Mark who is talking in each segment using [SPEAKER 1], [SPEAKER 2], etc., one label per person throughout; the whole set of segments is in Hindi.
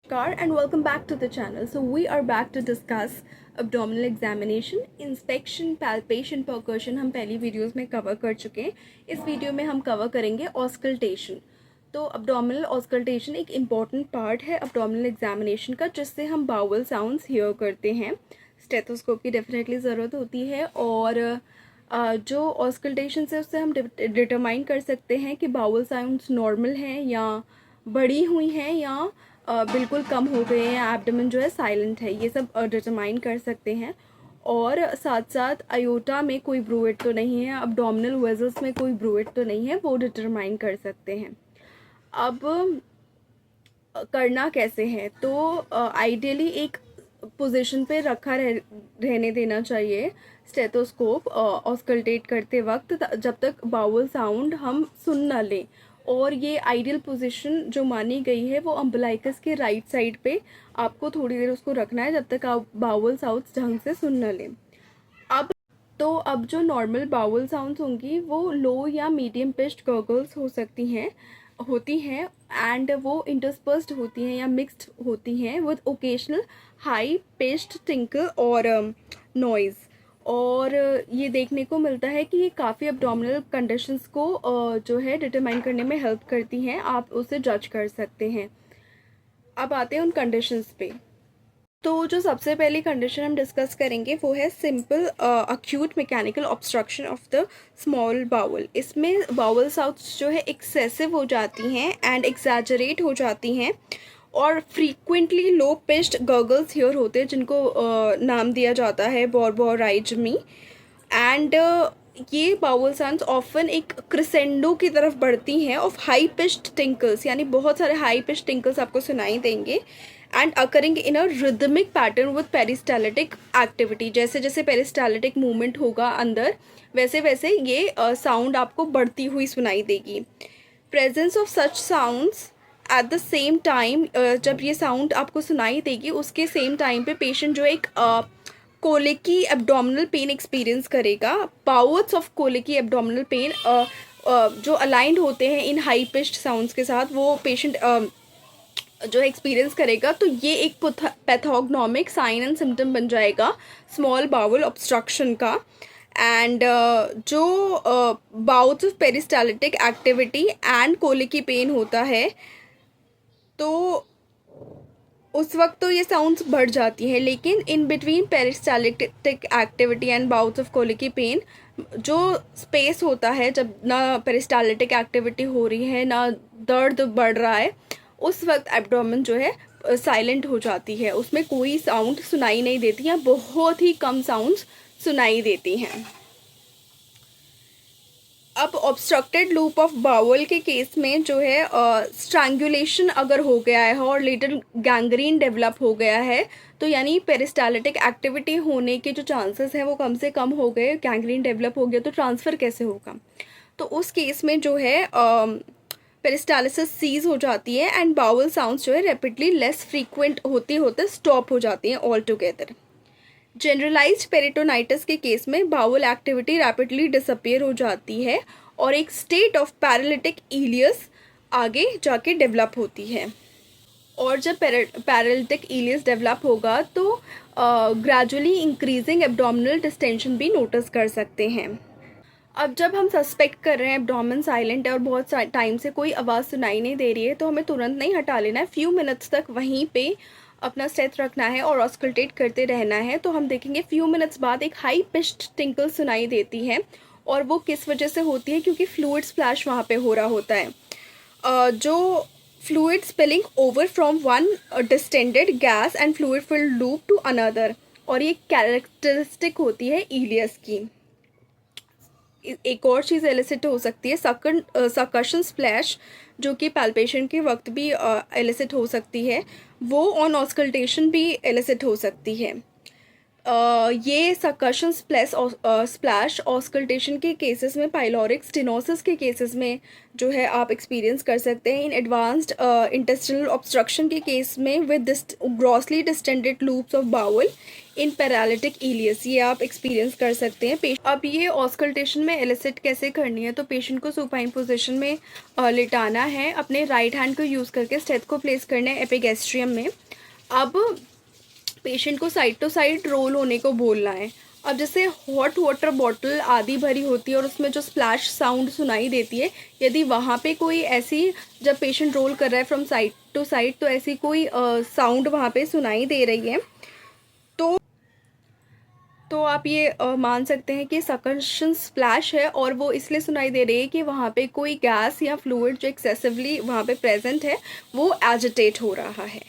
[SPEAKER 1] Namaskar and welcome back to the channel. So we are back to discuss abdominal examination, inspection, palpation, percussion हम पहली वीडियोस में कवर कर चुके हैं. इस वीडियो में हम कवर करेंगे ऑस्कल्टेशन. तो abdominal ऑस्कल्टेशन एक इम्पॉर्टेंट पार्ट है abdominal एग्जामिनेशन का, जिससे हम बाउल साउंड्स हियर करते हैं. स्टेथोस्कोप की डेफिनेटली ज़रूरत होती है और जो ऑस्कल्टेशन से उससे हम डिटरमाइन कर सकते हैं कि बाउल साउंड्स नॉर्मल हैं या बढ़ी हुई हैं या बिल्कुल कम हो गए हैं, एब्डोमेन जो है साइलेंट है. ये सब डिटरमाइन कर सकते हैं. और साथ साथ आयोटा में कोई ब्रूएट तो नहीं है, abdominal वेजल्स में कोई ब्रूएट तो नहीं है, वो डिटरमाइन कर सकते हैं. अब करना कैसे है, तो आइडियली एक पोजीशन पे रखा रहने देना चाहिए स्टेथोस्कोप ऑस्कल्टेट करते वक्त, जब तक बाउल साउंड हम सुन ना लें. और ये आइडियल पोजीशन जो मानी गई है वो अम्बलाइकस के राइट साइड पे आपको थोड़ी देर उसको रखना है, जब तक आप बाउल साउंड्स ढंग से सुन न लें. अब जो नॉर्मल बाउल साउंड्स होंगी वो लो या मीडियम पिच्ड गर्गल्स होती हैं एंड वो इंटरस्पर्स्ड होती हैं या मिक्स्ड होती हैं with occasional high pitched tinkle और नॉइज़. और ये देखने को मिलता है कि ये काफ़ी एब्डोमिनल कंडीशंस को जो है डिटरमाइन करने में हेल्प करती हैं. आप उसे जज कर सकते हैं. अब आते हैं उन कंडीशंस पे. तो जो सबसे पहली कंडीशन हम डिस्कस करेंगे वो है simple acute mechanical obstruction of the small bowel. इसमें बाउल साउंड्स जो है एक्सेसिव हो जाती हैं एंड एग्जैजरेट हो जाती हैं और frequently low pitched gurgles here होते हैं, जिनको नाम दिया जाता है बॉर्बोराइजमी. एंड ये बाउल साउंड्स ऑफन एक क्रिसेंडो की तरफ बढ़ती हैं ऑफ हाई पिच्ड टिंकल्स, यानी बहुत सारे हाई पिच्ड टिंकल्स आपको सुनाई देंगे and occurring in a rhythmic pattern with peristaltic activity. जैसे जैसे पेरिस्टालिटिक मूवमेंट होगा अंदर, वैसे वैसे ये साउंड आपको बढ़ती हुई सुनाई देगी. Presence of such sounds at the same time, जब ये साउंड आपको सुनाई देगी उसके सेम टाइम पे पेशेंट जो एक कोलिकी एब्डोमिनल पेन एक्सपीरियंस करेगा. Bouts of colicky abdominal pain जो अलाइंड होते हैं इन हाई पिच्ड साउंड्स के साथ, वो पेशेंट जो एक्सपीरियंस करेगा. तो ये एक पैथोग्नोमिक साइन एंड सिम्टम बन जाएगा स्मॉल बाउल ऑब्स्ट्रक्शन का. एंड जो bouts of peristaltic activity and colicky pain होता है, तो उस वक्त तो ये साउंड्स बढ़ जाती हैं, लेकिन in between peristaltic activity and bouts of colicky pain जो स्पेस होता है, जब ना पेरिस्टालिटिक एक्टिविटी हो रही है ना दर्द बढ़ रहा है, उस वक्त एब्डोमेन जो है साइलेंट हो जाती है, उसमें कोई साउंड सुनाई नहीं देती है, बहुत ही कम साउंड्स सुनाई देती हैं. अब ऑब्स्ट्रक्टेड लूप ऑफ बाउल के केस में जो है स्ट्रैंगुलेशन अगर हो गया है और लेटर गैंग्रीन डेवलप हो गया है, तो यानी पेरिस्टालिटिक एक्टिविटी होने के जो चांसेस हैं वो कम से कम हो गए, गैंग्रीन डेवलप हो गया, तो ट्रांसफ़र कैसे होगा. तो उस केस में जो है पेरिस्टालिसिस सीज हो जाती है एंड बाउल साउंड्स जो है रैपिडली लेस फ्रीक्वेंट होते होते स्टॉप हो जाती हैं ऑल टुगेदर. जनरलाइज्ड पेरिटोनाइटिस के केस में बाउल एक्टिविटी रैपिडली डिसअपियर हो जाती है और एक स्टेट ऑफ पैरालिटिक इलियस आगे जाके डेवलप होती है. और जब पैरालिटिक इलियस डेवलप होगा तो ग्रेजुअली इंक्रीजिंग एब्डोमिनल डिस्टेंशन भी नोटिस कर सकते हैं. अब जब हम सस्पेक्ट कर रहे हैं एब्डोमेन साइलेंट है और बहुत टाइम से कोई आवाज़ सुनाई नहीं दे रही है, तो हमें तुरंत नहीं हटा लेना है. फ्यू मिनट्स तक वहीं पे अपना स्टेथ रखना है और ऑस्कल्टेट करते रहना है. तो हम देखेंगे फ्यू मिनट्स बाद एक हाई पिच्ड टिंकल सुनाई देती है, और वो किस वजह से होती है, क्योंकि फ्लूइड स्प्लैश वहाँ पे हो रहा होता है. जो fluid spilling over from one distended gas and fluid filled loop to another, और ये कैरेक्टरिस्टिक होती है इलियस की. एक और चीज़ एलिसिट हो सकती है सकशन स्प्लैश, जो कि पैल्पेशन के वक्त भी एलिसिट हो सकती है, वो ऑन ऑस्कल्टेशन भी एलिसिट हो सकती है. ये सकशन स्प्लैश ऑस्कल्टेशन के केसेस में, पाइलोरिक स्टेनोसिस के केसेस में जो है आप एक्सपीरियंस कर सकते हैं। इन एडवांस्ड इंटेस्टिनल ऑब्स्ट्रक्शन के केस में with grossly distended loops of bowel in paralytic ileus, ये आप एक्सपीरियंस कर सकते हैं। अब ये ऑस्कल्टेशन में एलिसिट कैसे करनी है, तो पेशेंट को सुपाइन पोजीशन में लिटाना है, अपने राइट हैंड को यूज़ करके स्टेथ को प्लेस करना है एपिगैस्ट्रियम में। अब पेशेंट को साइड टू साइड रोल होने को बोलना है। अब जैसे हॉट वाटर बॉटल आधी भरी होती है और उसमें जो स्प्लैश साउंड सुनाई देती है, यदि वहाँ पे कोई ऐसी, जब पेशेंट रोल कर रहा है फ्रॉम साइड टू साइड, तो ऐसी कोई साउंड वहाँ पे सुनाई दे रही है, तो आप ये मान सकते हैं कि सकशन स्प्लैश है, और वो इसलिए सुनाई दे रही है कि वहाँ पे कोई गैस या फ्लूइड जो एक्सेसिवली वहाँ पे प्रेजेंट है वो एजिटेट हो रहा है।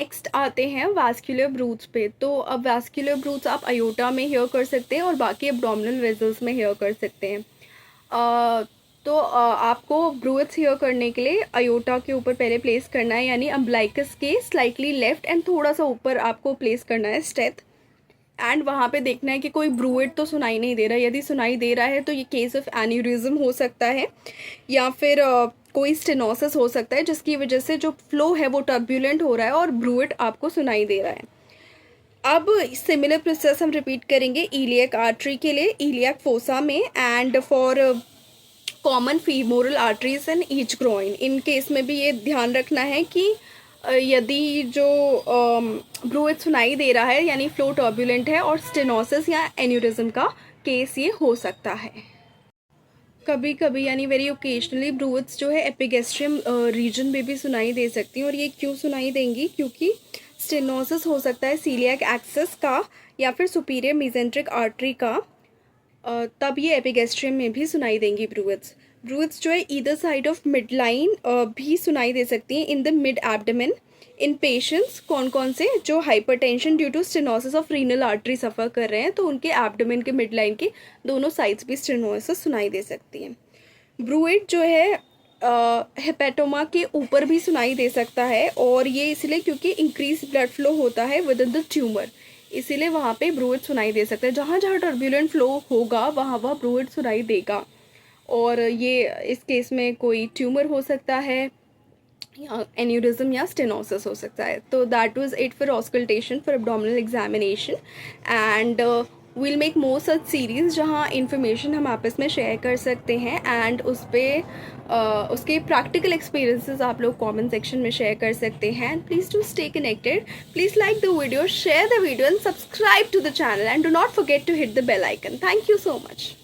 [SPEAKER 1] नेक्स्ट आते हैं वैस्कुलर ब्रूथ्स पे। तो अब वैस्कुलर ब्रूथ्स आप अयोटा में हेयर कर सकते हैं और बाकी एब्डोमिनल वेसल्स में हेयर कर सकते हैं। आपको ब्रूथ्स हेयर करने के लिए अयोटा के ऊपर पहले प्लेस करना है, यानी अम्बलाइकस के स्लाइटली लेफ्ट एंड थोड़ा सा ऊपर आपको प्लेस करना है स्टेथ, एंड वहाँ पे देखना है कि कोई ब्रूइड तो सुनाई नहीं दे रहा है। यदि सुनाई दे रहा है तो ये केस ऑफ एन्यूरिज्म हो सकता है, या फिर कोई स्टेनोसिस हो सकता है जिसकी वजह से जो फ्लो है वो टर्ब्यूलेंट हो रहा है और ब्रूइड आपको सुनाई दे रहा है। अब सिमिलर प्रोसेस हम रिपीट करेंगे इलियक आर्टरी के लिए, इलियक फोसा में, and for common femoral arteries and each groin. In case में भी ये ध्यान रखना है कि यदि जो ब्रूइड सुनाई दे रहा है यानी फ्लो टर्ब्यूलेंट है और स्टेनोसिस या एन्यूरिज्म का केस ये हो सकता है। कभी कभी यानी वेरी ओकेजनली ब्रूइड्स जो है एपिगैस्ट्रियम रीजन में भी सुनाई दे सकती हैं, और ये क्यों सुनाई देंगी, क्योंकि स्टेनोसिस हो सकता है सीलियक एक्सिस का या फिर सुपीरियर मेसेंट्रिक आर्टरी का, तब ये एपिगैस्ट्रियम में भी सुनाई देंगी ब्रूइड्स जो है either side of mid line भी सुनाई दे सकती हैं in the mid abdomen in patients. कौन से जो hypertension due to stenosis of renal artery suffer कर रहे हैं, तो उनके एब्डोमेन के मिड लाइन के दोनों साइड्स भी स्टेनोसिस सुनाई दे सकती हैं। ब्रूइड जो है हेपेटोमा के ऊपर भी सुनाई दे सकता है, और ये इसलिए क्योंकि इंक्रीज ब्लड फ्लो होता है विद इन द ट्यूमर, इसीलिए वहाँ पे ब्रूइड सुनाई दे सकता है। जहाँ जहाँ टर्ब्यूलेंट फ्लो होगा वहाँ वहाँ ब्रूइड सुनाई देगा, और ये इस केस में कोई ट्यूमर हो सकता है या एन्यूरिज्म या स्टेनोसिस हो सकता है। तो that was it for auscultation for abdominal examination, and we'll make more such series जहाँ इन्फॉर्मेशन हम आपस में शेयर कर सकते हैं, एंड उस पर उसके प्रैक्टिकल एक्सपीरियंसेस आप लोग कमेंट सेक्शन में शेयर कर सकते हैं। Please to stay connected, please like the video, share the video and subscribe to the channel, and do not forget to hit the bell icon. Thank you so much.